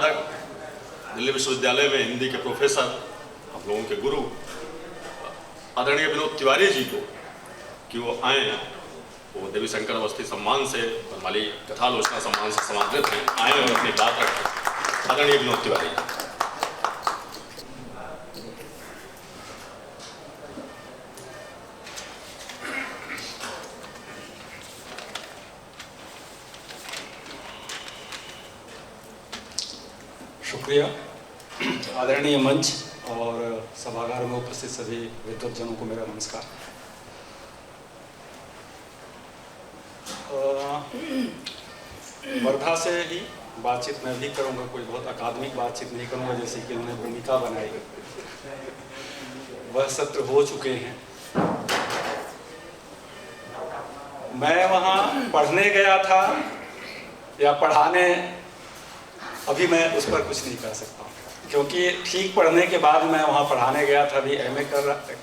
संचालक, दिल्ली विश्वविद्यालय में हिंदी के प्रोफेसर, हम लोगों के गुरु आदरणीय विनोद तिवारी जी को कि वो आए, वो देवी शंकर अवस्थी सम्मान से, बनमाली कथालोचना सम्मान से सम्मानित हैं, आए और अपनी बात रखें। आदरणीय विनोद तिवारी। शुक्रिया। आदरणीय मंच और सभागार में उपस्थित सभी विद्वज्जनों को मेरा नमस्कार। वर्धा से ही बातचीत मैं भी करूंगा, कोई बहुत अकादमिक बातचीत नहीं करूंगा जैसे कि उन्होंने भूमिका बनाई। वह सत्र हो चुके हैं। मैं वहाँ पढ़ने गया था या पढ़ाने, अभी मैं उस पर कुछ नहीं कह सकता हूँ, क्योंकि ठीक पढ़ने के बाद मैं वहाँ पढ़ाने गया था, अभी एमए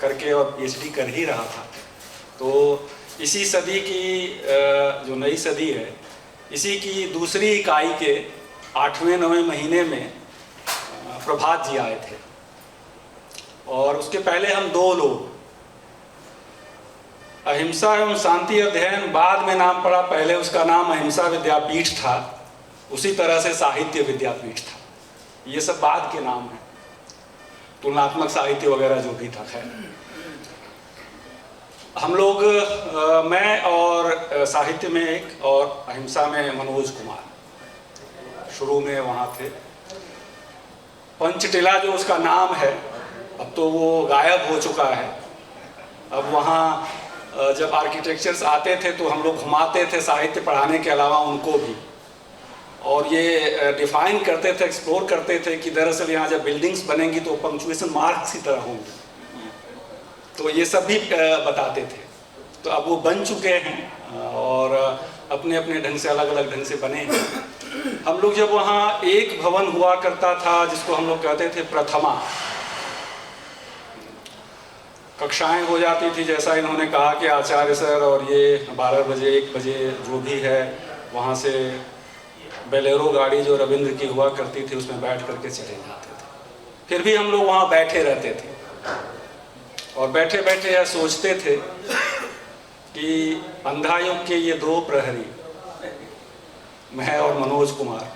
करके और पीएचडी कर ही रहा था। तो इसी सदी की जो नई सदी है, इसी की दूसरी इकाई के 8वें-9वें महीने में प्रभात जी आए थे और उसके पहले हम दो लोग, अहिंसा एवं शांति अध्ययन बाद में नाम पड़ा, पहले उसका नाम अहिंसा विद्यापीठ था, उसी तरह से साहित्य विद्यापीठ था। ये सब बाद के नाम हैं, तुलनात्मक साहित्य वगैरह जो भी था। खैर हम लोग, मैं और साहित्य में एक और अहिंसा में मनोज कुमार शुरू में वहाँ थे। पंचटीला जो उसका नाम है, अब तो वो गायब हो चुका है। अब वहाँ जब आर्किटेक्चर्स आते थे तो हम लोग घुमाते थे साहित्य पढ़ाने के अलावा उनको भी, और ये डिफाइन करते थे, एक्सप्लोर करते थे कि दरअसल यहाँ जब बिल्डिंग्स बनेंगी तो पंक्चुएशन मार्क्स की तरह होंगी, तो ये सब भी बताते थे। तो अब वो बन चुके हैं और अपने अपने ढंग से, अलग अलग ढंग से बने हैं। हम लोग जब वहाँ एक भवन हुआ करता था जिसको हम लोग कहते थे प्रथमा, कक्षाएं हो जाती थी जैसा इन्होंने कहा कि आचार्य सर और ये 12 बजे 1 बजे जो भी है, वहाँ से बेलेरो गाड़ी जो रविंद्र की हुआ करती थी उसमें बैठ करके चले जाते थे। फिर भी हम लोग वहाँ बैठे रहते थे और बैठे बैठे यह सोचते थे कि अंधा युग के ये दो प्रहरी, मैं और मनोज कुमार,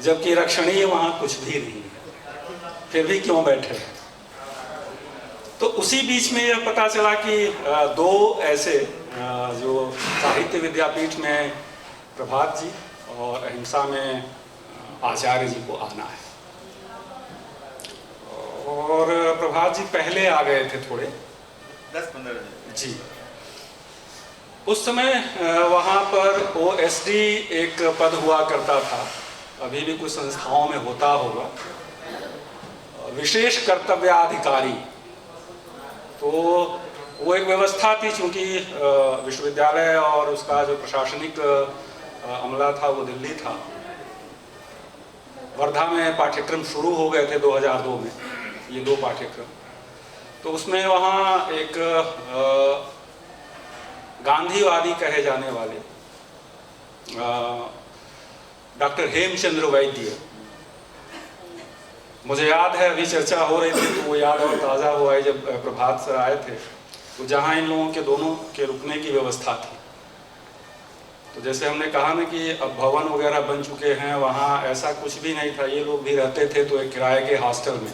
जबकि रक्षणीय वहाँ कुछ भी नहीं है, फिर भी क्यों बैठे हैं। तो उसी बीच में यह पता चला कि दो ऐसे जो साहित्य विद्यापीठ में प्रभात जी और अहिंसा में आचार्य जी को आना है। और प्रभात जी पहले आ गए थे थोड़े, 10-15 जी। उस समय वहाँ पर ओएसडी एक पद हुआ करता था, अभी भी कुछ संस्थाओं में होता होगा, विशेष कर्तव्याधिकारी। तो वो एक व्यवस्था थी, चूँकि विश्वविद्यालय और उसका जो प्रशासनिक अमला था वो दिल्ली था। वर्धा में पाठ्यक्रम शुरू हो गए थे 2002 में, ये दो पाठ्यक्रम। तो उसमें वहाँ एक गांधीवादी कहे जाने वाले डॉक्टर हेमचंद्र वैद्य, मुझे याद है अभी चर्चा हो रही थी तो वो याद और ताज़ा हुआ है जब प्रभात सर आए थे, तो जहाँ इन लोगों के दोनों के रुकने की व्यवस्था थी। तो जैसे हमने कहा ना कि अब भवन वगैरह बन चुके हैं, वहाँ ऐसा कुछ भी नहीं था, ये लोग भी रहते थे तो एक किराए के हॉस्टल में,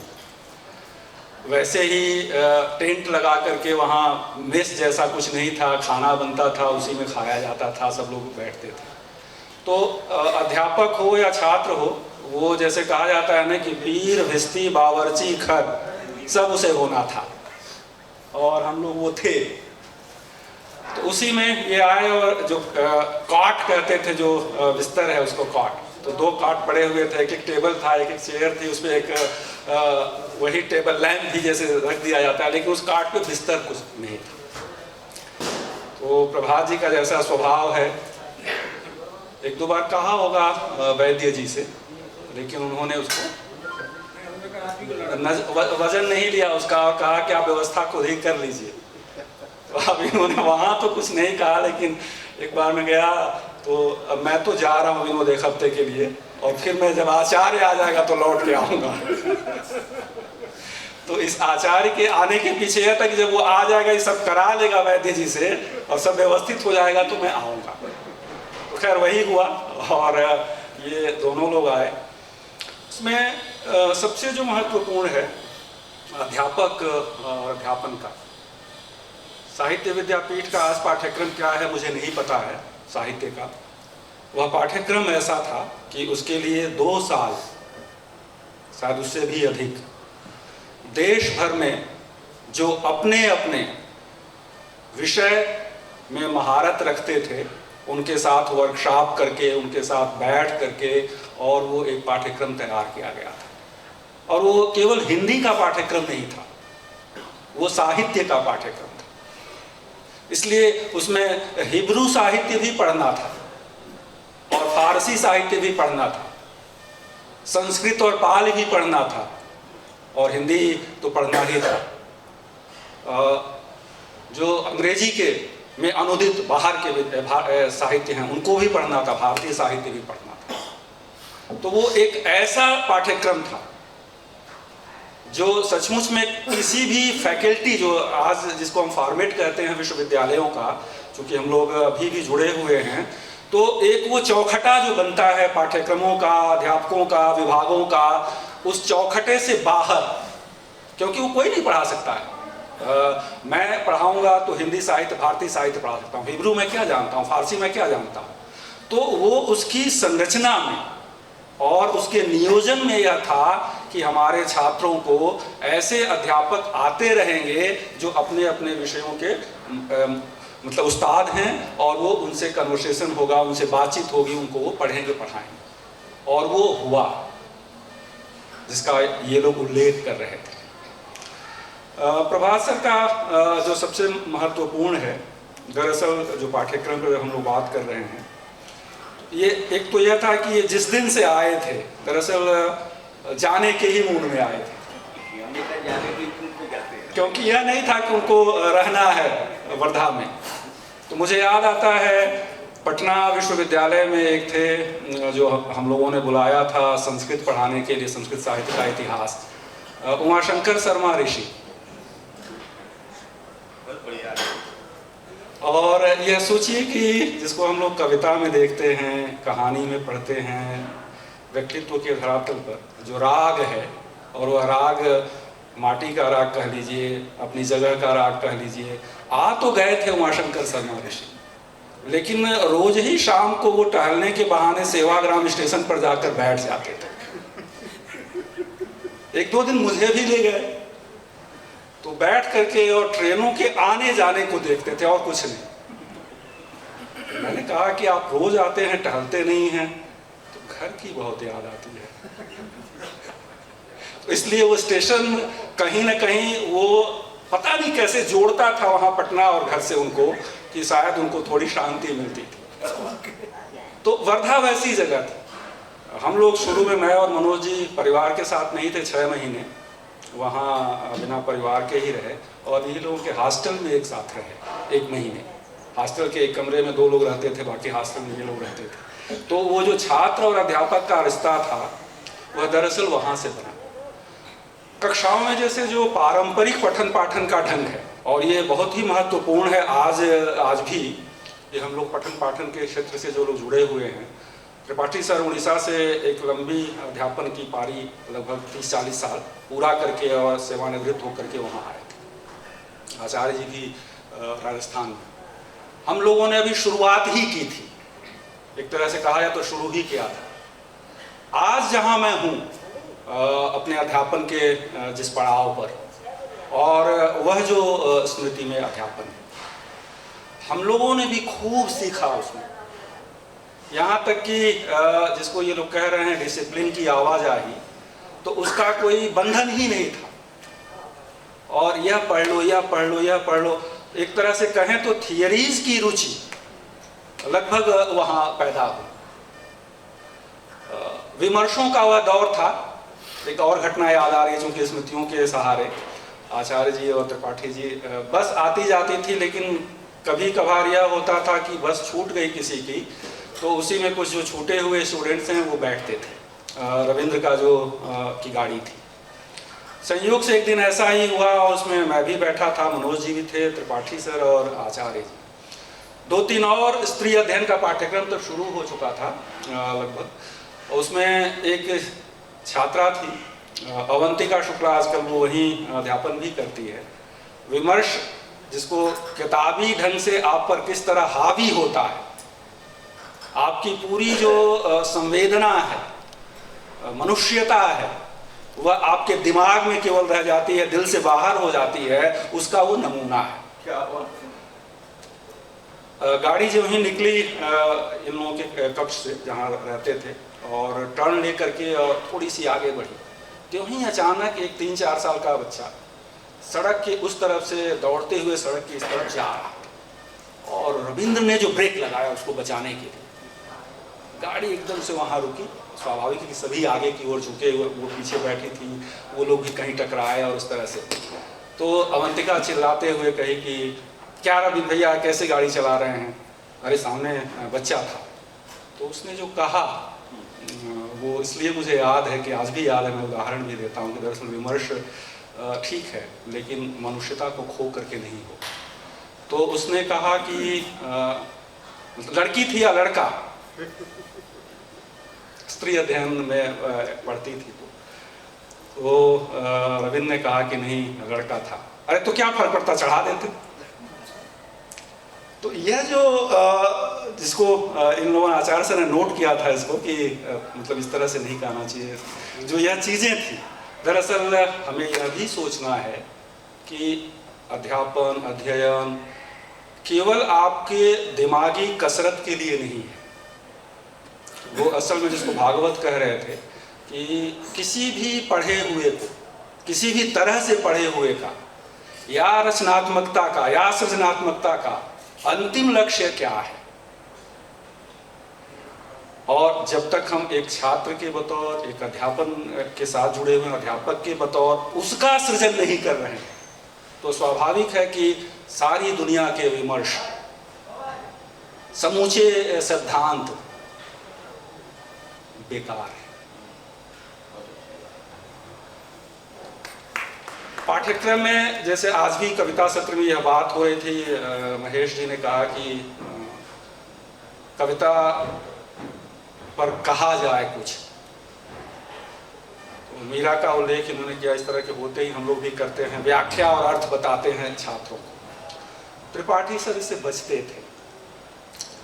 वैसे ही टेंट लगा करके, वहाँ मेस जैसा कुछ नहीं था, खाना बनता था, उसी में खाया जाता था, सब लोग बैठते थे। तो अध्यापक हो या छात्र हो, वो जैसे कहा जाता है ना कि पीर भिस्ती बावर्ची खर, सब उसे होना था और हम लोग वो थे। तो उसी में ये आए और जो कॉट कहते थे, जो बिस्तर है उसको कॉट, तो दो कॉट पड़े हुए थे, एक एक टेबल था, एक एक चेयर थी, उसमें एक वही टेबल लैंप भी जैसे रख दिया जाता है, लेकिन उस कॉट पे बिस्तर कुछ नहीं था। तो प्रभात जी का जैसा स्वभाव है, एक दो बार कहा होगा वैद्य जी से, लेकिन उन्होंने उसको वजन नहीं लिया उसका और कहा कि आप व्यवस्था खुद ही कर लीजिए। तो अब इन्होंने वहाँ तो कुछ नहीं कहा, लेकिन एक बार मैं गया तो अब मैं तो जा रहा हूँ विनोद एक हफ्ते के लिए, और फिर मैं जब आचार्य आ जाएगा तो लौट के आऊँगा। तो इस आचार्य के आने के पीछे यह था कि जब वो आ जाएगा, ये सब करा लेगा वैद्य जी से और सब व्यवस्थित हो जाएगा तो मैं आऊँगा। तो खैर वही हुआ और ये दोनों लोग आए। उसमें सबसे जो महत्वपूर्ण है अध्यापक और अध्यापन का। साहित्य विद्यापीठ का आज पाठ्यक्रम क्या है मुझे नहीं पता है साहित्य का। वह पाठ्यक्रम ऐसा था कि उसके लिए 2 साल, शायद उससे भी अधिक, देश भर में जो अपने अपने विषय में महारत रखते थे उनके साथ वर्कशॉप करके, उनके साथ बैठ करके और वो एक पाठ्यक्रम तैयार किया गया था। और वो केवल हिंदी का पाठ्यक्रम नहीं था, वो साहित्य का पाठ्यक्रम था। इसलिए उसमें हिब्रू साहित्य भी पढ़ना था और फारसी साहित्य भी पढ़ना था, संस्कृत और पाली भी पढ़ना था और हिंदी तो पढ़ना ही था। जो अंग्रेजी के में अनुदित बाहर के साहित्य हैं उनको भी पढ़ना था, भारतीय साहित्य भी पढ़ना था। तो वो एक ऐसा पाठ्यक्रम था जो सचमुच में किसी भी फैकल्टी, जो आज जिसको हम फॉर्मेट कहते हैं विश्वविद्यालयों का, चूँकि हम लोग अभी भी जुड़े हुए हैं, तो एक वो चौखटा जो बनता है पाठ्यक्रमों का, अध्यापकों का, विभागों का, उस चौखटे से बाहर, क्योंकि वो कोई नहीं पढ़ा सकता है। मैं पढ़ाऊंगा तो हिंदी साहित्य, भारतीय साहित्य पढ़ा सकता हूँ, हिब्रू में क्या जानता हूँ, फारसी में क्या जानता हूँ। तो वो उसकी संरचना में और उसके नियोजन में यह था कि हमारे छात्रों को ऐसे अध्यापक आते रहेंगे जो अपने अपने विषयों के मतलब उस्ताद हैं और वो उनसे कन्वर्सेशन होगा, उनसे बातचीत होगी, उनको वो पढ़ेंगे, पढ़ाएंगे। और वो हुआ जिसका ये लोग उल्लेख कर रहे थे। प्रभात सर का जो सबसे महत्वपूर्ण है, दरअसल जो पाठ्यक्रम पर हम लोग बात कर रहे हैं, ये एक तो यह था कि ये जिस दिन से आए थे दरअसल जाने के ही मूड में आए थे, क्योंकि यह नहीं था कि उनको रहना है वर्धा में। तो मुझे याद आता है पटना विश्वविद्यालय में एक थे जो हम लोगों ने बुलाया था संस्कृत पढ़ाने के लिए, संस्कृत साहित्य का इतिहास, उमाशंकर शर्मा ऋषि। और यह सोचिए कि जिसको हम लोग कविता में देखते हैं, कहानी में पढ़ते हैं, व्यक्तित्व के धरातल पर जो राग है, और वह राग माटी का राग कह लीजिए, अपनी जगह का राग कह लीजिए। आ तो गए थे उमाशंकर शर्मा ऋषि, लेकिन रोज ही शाम को वो टहलने के बहाने सेवाग्राम स्टेशन पर जाकर बैठ जाते थे। 1-2 दिन मुझे भी ले गए, तो बैठ करके और ट्रेनों के आने जाने को देखते थे और कुछ नहीं। मैंने कहा कि आप रोज आते हैं, टहलते नहीं हैं, तो घर की बहुत याद आती है। तो इसलिए वो स्टेशन कहीं ना कहीं वो पता नहीं कैसे जोड़ता था वहाँ पटना और घर से उनको, कि शायद उनको थोड़ी शांति मिलती थी। तो वर्धा वैसी जगह थी। हम लोग शुरू में, मैं और मनोज जी परिवार के साथ नहीं थे, 6 महीने वहाँ बिना परिवार के ही रहे, और ये लोगों के हॉस्टल में एक साथ रहे 1 महीने। हॉस्टल के एक कमरे में 2 लोग रहते थे, बाकी हॉस्टल में ये लोग रहते थे। तो वो जो छात्र और अध्यापक का रिश्ता था वह दरअसल वहाँ से बना। कक्षाओं में जैसे जो पारंपरिक पठन पाठन का ढंग है, और ये बहुत ही महत्वपूर्ण है आज भी, ये हम लोग पठन पाठन के क्षेत्र से जो लोग जुड़े हुए हैं। त्रिपाठी सर उड़ीसा से एक लंबी अध्यापन की पारी लगभग 30-40 साल पूरा करके और सेवानिवृत्त होकर के वहाँ आए थे। आचार्य जी भी राजस्थान में। हम लोगों ने अभी शुरुआत ही की थी, एक तरह से कहा जाए तो शुरू ही किया था। आज जहाँ मैं हूँ अपने अध्यापन के जिस पड़ाव पर, और वह जो स्मृति में अध्यापन है, हम लोगों ने भी खूब सीखा उसमें। यहाँ तक कि जिसको ये लोग कह रहे हैं डिसिप्लिन की आवाजाही, तो उसका कोई बंधन ही नहीं था। और यह पढ़ लो, यह पढ़ लो, यह पढ़ लो, एक तरह से कहें तो थियरीज की रुचि लगभग वहाँ पैदा हुई। विमर्शों का वह दौर था। एक और घटना याद आ रही है, चूंकि स्मृतियों के सहारे आचार्य जी और त्रिपाठी जी, बस आती जाती थी, लेकिन कभी कभार यह होता था कि बस छूट गई किसी की, तो उसी में कुछ जो छूटे हुए स्टूडेंट्स हैं वो बैठते थे, रविंद्र का जो की गाड़ी थी। संयोग से एक दिन ऐसा ही हुआ और उसमें मैं भी बैठा था, मनोज जी भी थे, त्रिपाठी सर और आचार्य जी। 2-3 और स्त्री अध्ययन का पाठ्यक्रम तो शुरू हो चुका था लगभग। उसमें एक छात्रा थी अवंतिका शुक्ला, आजकल वो वहीं अध्यापन भी करती है। विमर्श, जिसको किताबी ढंग से आप पर किस तरह हावी होता है, आपकी पूरी जो संवेदना है, मनुष्यता है, वह आपके दिमाग में केवल रह जाती है, दिल से बाहर हो जाती है, उसका वो नमूना है। क्या हुआ? गाड़ी जो ही निकली इन लोगों के कक्ष से जहाँ रहते थे और टर्न लेकर के थोड़ी सी आगे बढ़ी, तो ही अचानक एक 3-4 साल का बच्चा सड़क के उस तरफ से दौड़ते हुए सड़क की इस तरफ जा रहा था और रविंद्र ने जो ब्रेक लगाया उसको बचाने के लिए, गाड़ी एकदम से वहाँ रुकी। स्वाभाविक है कि सभी आगे की ओर झुके, वो पीछे बैठी थी, वो लोग भी कहीं टकराए और उस तरह से। तो अवंतिका चिल्लाते हुए कही कि क्या रविंद्र भैया कैसे गाड़ी चला रहे हैं, अरे सामने बच्चा था। तो उसने जो कहा वो इसलिए मुझे याद है कि आज भी याद है, मैं उदाहरण भी देता हूँ कि दरअसल विमर्श ठीक है लेकिन मनुष्यता को खो करके नहीं हो। तो उसने कहा कि लड़की थी या लड़का, स्त्री अध्ययन में पढ़ती थी, तो वो रविंद्र ने कहा कि नहीं लड़का था। अरे तो क्या फर्क पड़ता, चढ़ा देते। तो यह जो जिसको इन लोगों ने, आचार्य सर ने नोट किया था इसको कि मतलब इस तरह से नहीं कहना चाहिए, जो यह चीज़ें थी, दरअसल हमें यह भी सोचना है कि अध्यापन, अध्ययन केवल आपके दिमागी कसरत के लिए नहीं है। वो असल में जिसको भागवत कह रहे थे कि किसी भी पढ़े हुए को, किसी भी तरह से पढ़े हुए का या रचनात्मकता का या सृजनात्मकता का अंतिम लक्ष्य क्या है। और जब तक हम एक छात्र के बतौर, एक अध्यापन के साथ जुड़े हुए अध्यापक के बतौर उसका सृजन नहीं कर रहे हैं, तो स्वाभाविक है कि सारी दुनिया के विमर्श, समूचे सिद्धांत बेकार है। पाठ्यक्रम में जैसे आज भी कविता सत्र में यह बात हो रही थी, महेश जी ने कहा कि कविता पर कहा जाए कुछ, तो मीरा का उल्लेख इन्होंने किया। इस तरह के होते ही हम लोग भी करते हैं, व्याख्या और अर्थ बताते हैं छात्रों को। त्रिपाठी सर इससे बचते थे,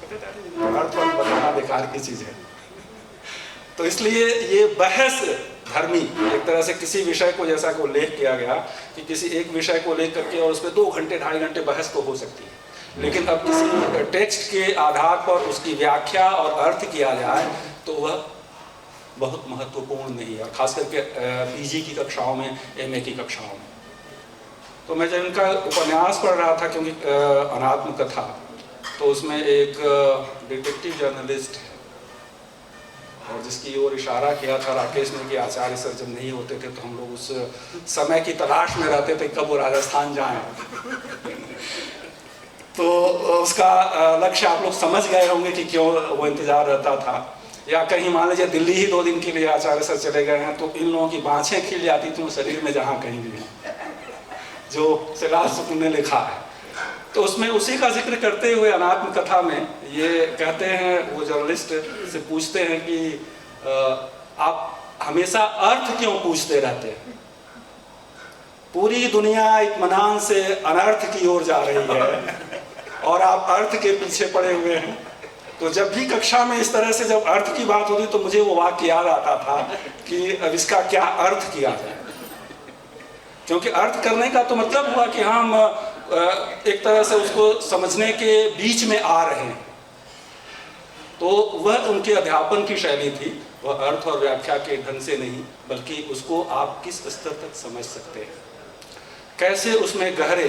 अर्थ बताना बेकार की चीज है। तो इसलिए ये बहस धर्मी, एक तरह से किसी विषय को, जैसा कि उल्लेख किया गया कि किसी एक विषय को लेकर के और उस पर 2 घंटे 2.5 घंटे बहस तो हो सकती है, लेकिन अब किसी टेक्स्ट के आधार पर उसकी व्याख्या और अर्थ किया जाए तो वह बहुत महत्वपूर्ण नहीं है, और खास करके पीजी की कक्षाओं में, एमए की कक्षाओं में। तो मैं जब इनका उपन्यास पढ़ रहा था, क्योंकि अनात्म कथा, तो उसमें एक डिटेक्टिव जर्नलिस्ट और जिसकी ओर इशारा किया था राकेश ने कि आचार्य सर जब नहीं होते थे तो हम लोग उस समय की तलाश में रहते थे कब वो राजस्थान जाएं। तो उसका लक्ष्य आप लोग समझ गए होंगे कि क्यों वो इंतजार रहता था। या कहीं मान लीजिए दिल्ली ही 2 दिन के लिए आचार्य सर चले गए हैं, तो इन लोगों की बाँछें खिल जाती थी शरीर में जहाँ कहीं भी, जो सिलास सुकून ने लिखा है। तो उसमें उसी का जिक्र करते हुए अनात्म कथा में ये कहते हैं, वो जर्नलिस्ट से पूछते हैं कि आप हमेशा अर्थ क्यों पूछते रहते हैं, पूरी दुनिया इत्मीनान से अनर्थ की ओर जा रही है और आप अर्थ के पीछे पड़े हुए हैं। तो जब भी कक्षा में इस तरह से जब अर्थ की बात होती तो मुझे वो वाक्य याद आता था कि अब इसका क्या अर्थ किया जाए, क्योंकि अर्थ करने का तो मतलब हुआ कि हम एक तरह से उसको समझने के बीच में आ रहे हैं। तो वह उनके अध्यापन की शैली थी, वह अर्थ और व्याख्या के ढंग से नहीं, बल्कि उसको आप किस स्तर तक समझ सकते हैं, कैसे उसमें गहरे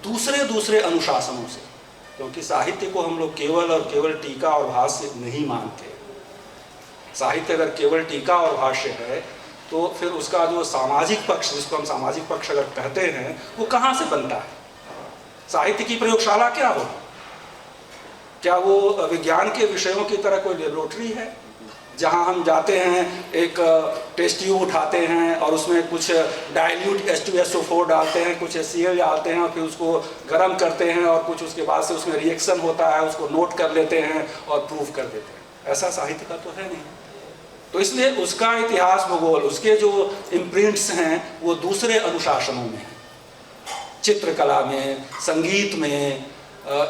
दूसरे अनुशासनों से, क्योंकि साहित्य को हम लोग केवल और केवल टीका और भाष्य नहीं मानते। साहित्य अगर केवल टीका और भाष्य है तो फिर उसका जो सामाजिक पक्ष, जिसको हम सामाजिक पक्ष अगर कहते हैं, वो कहाँ से बनता है? साहित्य की प्रयोगशाला क्या हो? क्या वो विज्ञान के विषयों की तरह कोई लेबोरेटरी है जहां हम जाते हैं, एक टेस्ट ट्यूब उठाते हैं और उसमें कुछ डाइल्यूट H2SO4 डालते हैं, कुछ HCl डालते हैं और फिर उसको गर्म करते हैं और कुछ उसके बाद से उसमें रिएक्शन होता है, उसको नोट कर लेते हैं और प्रूव कर देते हैं? ऐसा साहित्य का तो है नहीं। तो इसलिए उसका इतिहास भूगोल, उसके जो इम्प्रिंट्स हैं वो दूसरे अनुशासनों में हैं, चित्रकला में, संगीत में,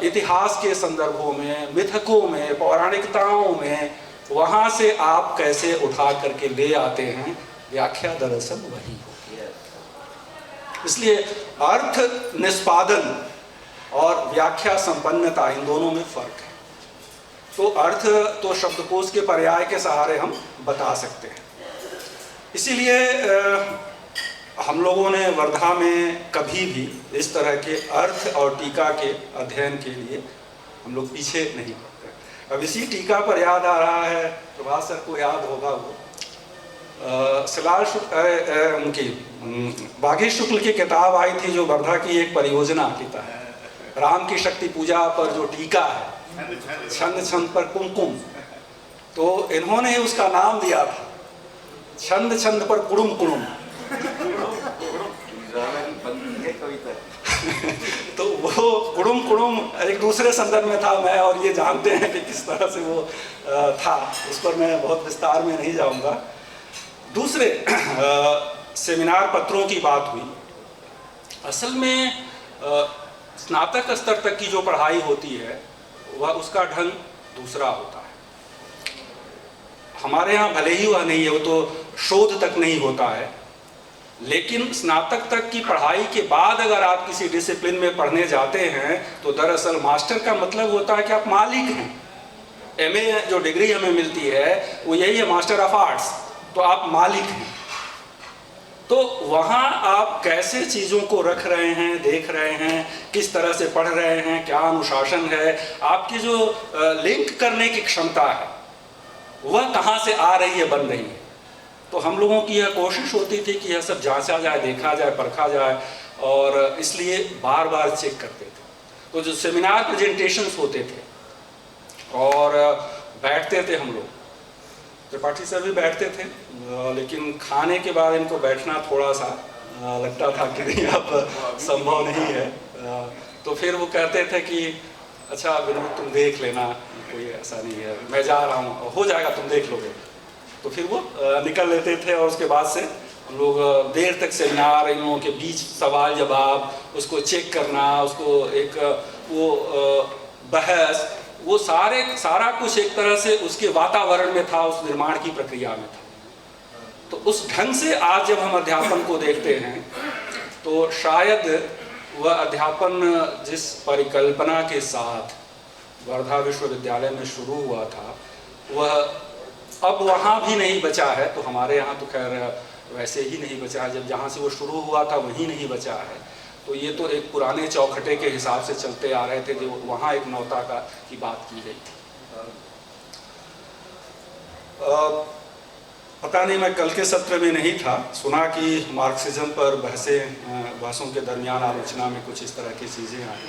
इतिहास के संदर्भों में, मिथकों में, पौराणिकताओं में। वहाँ से आप कैसे उठा करके ले आते हैं, व्याख्या दरअसल वही होती है। इसलिए अर्थ निष्पादन और व्याख्या संपन्नता, इन दोनों में फर्क है। तो अर्थ तो शब्दकोश के पर्याय के सहारे हम बता सकते हैं। इसीलिए हम लोगों ने वर्धा में कभी भी इस तरह के अर्थ और टीका के अध्ययन के लिए हम लोग पीछे नहीं पड़ते। अब इसी टीका पर याद आ रहा है, प्रभात सर को याद होगा, वो सिलाल उनकी बागी शुक्ल की किताब आई थी जो वर्धा की एक परियोजना की तहत राम की शक्ति पूजा पर जो टीका है, छंद छंद पर कुमकुम, तो इन्होंने उसका नाम दिया था छंद छंद पर कुड़ुम कुड़ुम। तो वो कुड़ुम कुड़ुम एक दूसरे संदर्भ में था, मैं और ये जानते हैं कि किस तरह से वो था, उस पर मैं बहुत विस्तार में नहीं जाऊंगा। दूसरे सेमिनार पत्रों की बात हुई। असल में स्नातक स्तर तक की जो पढ़ाई होती है वह उसका ढंग दूसरा होता है। हमारे यहाँ भले ही वह नहीं है, वो तो शोध तक नहीं होता है, लेकिन स्नातक तक की पढ़ाई के बाद अगर आप किसी डिसिप्लिन में पढ़ने जाते हैं तो दरअसल मास्टर का मतलब होता है कि आप मालिक हैं। एमए जो डिग्री हमें मिलती है वो यही है, मास्टर ऑफ आर्ट्स, तो आप मालिक हैं। तो वहाँ आप कैसे चीज़ों को रख रहे हैं, देख रहे हैं, किस तरह से पढ़ रहे हैं, क्या अनुशासन है, आपकी जो लिंक करने की क्षमता है वह कहाँ से आ रही है, बन रही है। तो हम लोगों की यह कोशिश होती थी कि यह सब जांचा जाए, देखा जाए, परखा जाए, और इसलिए बार बार चेक करते थे। तो जो सेमिनार प्रेजेंटेशंस होते थे और बैठते थे हम लोग, त्रिपाठी सर भी बैठते थे, लेकिन खाने के बाद इनको बैठना थोड़ा सा लगता था कि नहीं अब संभव नहीं है। तो फिर वो कहते थे कि अच्छा विनोद तुम देख लेना, कोई ऐसा नहीं है, मैं जा रहा हूँ, हो जाएगा, तुम देख लोगे। तो फिर वो निकल लेते थे और उसके बाद से हम लोग देर तक सेमिनार, इन लोगों के बीच सवाल जवाब, उसको चेक करना, उसको एक वो बहस, वो सारा कुछ एक तरह से उसके वातावरण में था, उस निर्माण की प्रक्रिया में था। तो उस ढंग से आज जब हम अध्यापन को देखते हैं तो शायद वह अध्यापन जिस परिकल्पना के साथ वर्धा विश्वविद्यालय में शुरू हुआ था वह अब वहाँ भी नहीं बचा है। तो हमारे यहाँ तो खैर वैसे ही नहीं बचा है, जब जहाँ से वो शुरू हुआ था वहीं नहीं बचा है। तो ये तो एक पुराने चौखटे के हिसाब से चलते आ रहे थे, जो वहाँ एक नौता की बात की गई थी। पता नहीं, मैं कल के सत्र में नहीं था, सुना कि मार्क्सिज्म पर बहसों के दरमियान आलोचना में कुछ इस तरह की चीज़ें आई।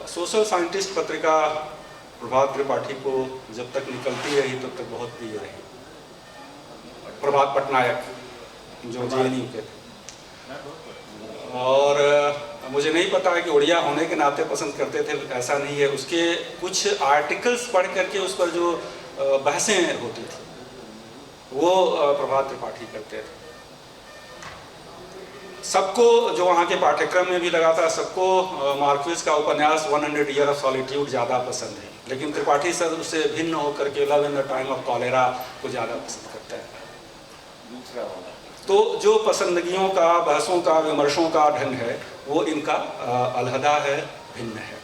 सोशल साइंटिस्ट पत्रिका प्रभात त्रिपाठी को जब तक निकलती रही तब तक बहुत प्रिय रही। प्रभात पटनायक जो JNU के थे, और मुझे नहीं पता है कि उड़िया होने के नाते पसंद करते थे, ऐसा नहीं है। उसके कुछ आर्टिकल्स पढ़ करके उस पर जो बहसें होती थी वो प्रभात त्रिपाठी करते थे। सबको, जो वहाँ के पाठ्यक्रम में भी लगा था, सबको मार्क्विस का उपन्यास 100 ईयर ऑफ सॉलिट्यूड ज़्यादा पसंद है, लेकिन त्रिपाठी सर उससे भिन्न होकर के love in the time of cholera को ज़्यादा पसंद करते हैं। दूसरा वाला तो जो पसंदगियों का, बहसों का, विमर्शों का ढंग है वो इनका अलहदा है, भिन्न है।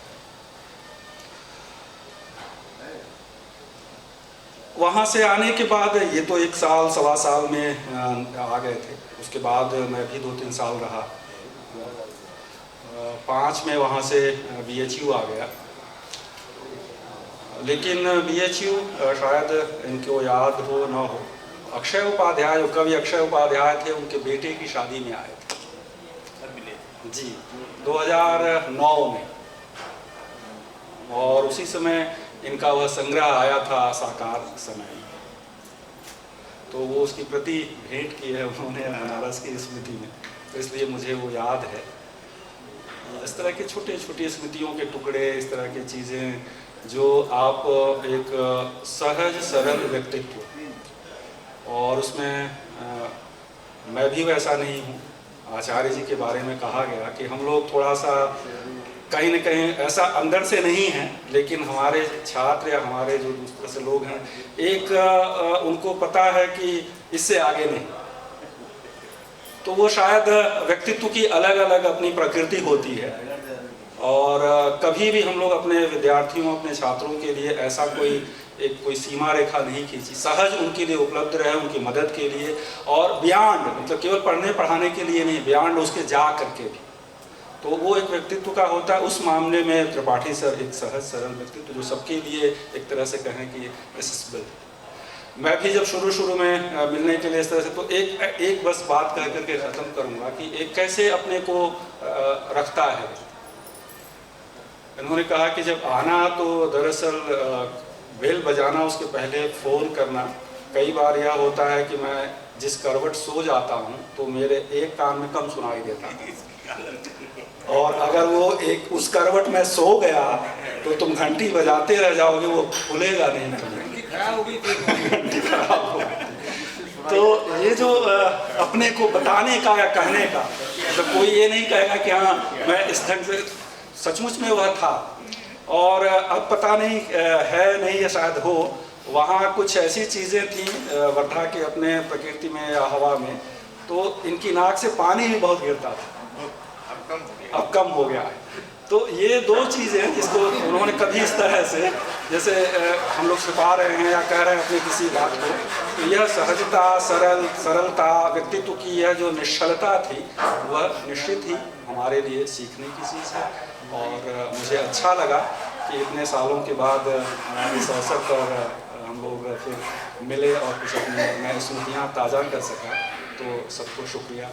वहाँ से आने के बाद ये तो 1 साल, सवा साल में आ गए थे। उसके बाद मैं भी 2-3 साल रहा। 5 में वहाँ से BHU आ गया। लेकिन BHU शायद इनको याद हो ना हो, अक्षय उपाध्याय, कवि अक्षय उपाध्याय थे, उनके बेटे की शादी में आए थे जी, 2009 में। और उसी समय इनका वह संग्रह आया था साकार समय, तो वो उसकी प्रति भेंट की है उन्होंने बनारस की स्मृति में, तो इसलिए मुझे वो याद है। इस तरह के छोटे छोटे स्मृतियों के टुकड़े, इस तरह की चीज़ें जो आप एक सहज सरल व्यक्तित्व, और उसमें मैं भी वैसा नहीं हूँ। आचार्य जी के बारे में कहा गया कि हम लोग थोड़ा सा कहीं न कहीं ऐसा अंदर से नहीं है, लेकिन हमारे छात्र या हमारे जो दूसरे से लोग हैं, एक उनको पता है कि इससे आगे नहीं, तो वो शायद व्यक्तित्व की अलग अलग अपनी प्रकृति होती है। और कभी भी हम लोग अपने विद्यार्थियों, अपने छात्रों के लिए ऐसा कोई सीमा रेखा नहीं खींची, सहज उनके लिए उपलब्ध रहे, उनकी मदद के लिए, और बियॉन्ड, मतलब केवल पढ़ने पढ़ाने के लिए नहीं, बियॉन्ड उसके जा करके भी, तो वो एक व्यक्तित्व का होता है। उस मामले में त्रिपाठी सर एक सहज सरल व्यक्तित्व जो सबके लिए एक तरह से कहें कि एक्सेसिबल। मैं भी जब शुरू में मिलने के लिए इस तरह से, तो एक बस बात कह करके ख़त्म करूँगा कि एक कैसे अपने को रखता है। इन्होंने कहा कि जब आना तो दरअसल बेल बजाना, उसके पहले फ़ोन करना। कई बार यह होता है कि मैं जिस करवट सो जाता हूँ तो मेरे एक कान में कम सुनाई देता है, और अगर वो उस करवट में सो गया तो तुम घंटी बजाते रह जाओगे, वो खुलेगा नहीं, घंटी खराब हो गई। तो ये जो अपने को बताने का या कहने का, तो कोई ये नहीं कहेगा कि हाँ मैं इस ढंग से, सचमुच में वह था। और अब पता नहीं है नहीं, या शायद हो, वहाँ कुछ ऐसी चीज़ें थी वर्धा के अपने प्रकृति में या हवा में, तो इनकी नाक से पानी भी बहुत गिरता था, अब कम हो गया है। तो ये दो चीज़ें जिसको उन्होंने कभी इस तरह से, जैसे हम लोग छिपा रहे हैं या कह रहे हैं अपनी किसी बात को, तो यह सहजता, सरलता, व्यक्तित्व की यह जो निश्चलता थी, वह निश्चित ही हमारे लिए सीखने की चीज़ है। और मुझे अच्छा लगा कि इतने सालों के बाद इस अवसर पर हम लोग फिर मिले और कुछ अपनी नई स्मृतियाँ ताज़ा कर सका, तो सबको शुक्रिया।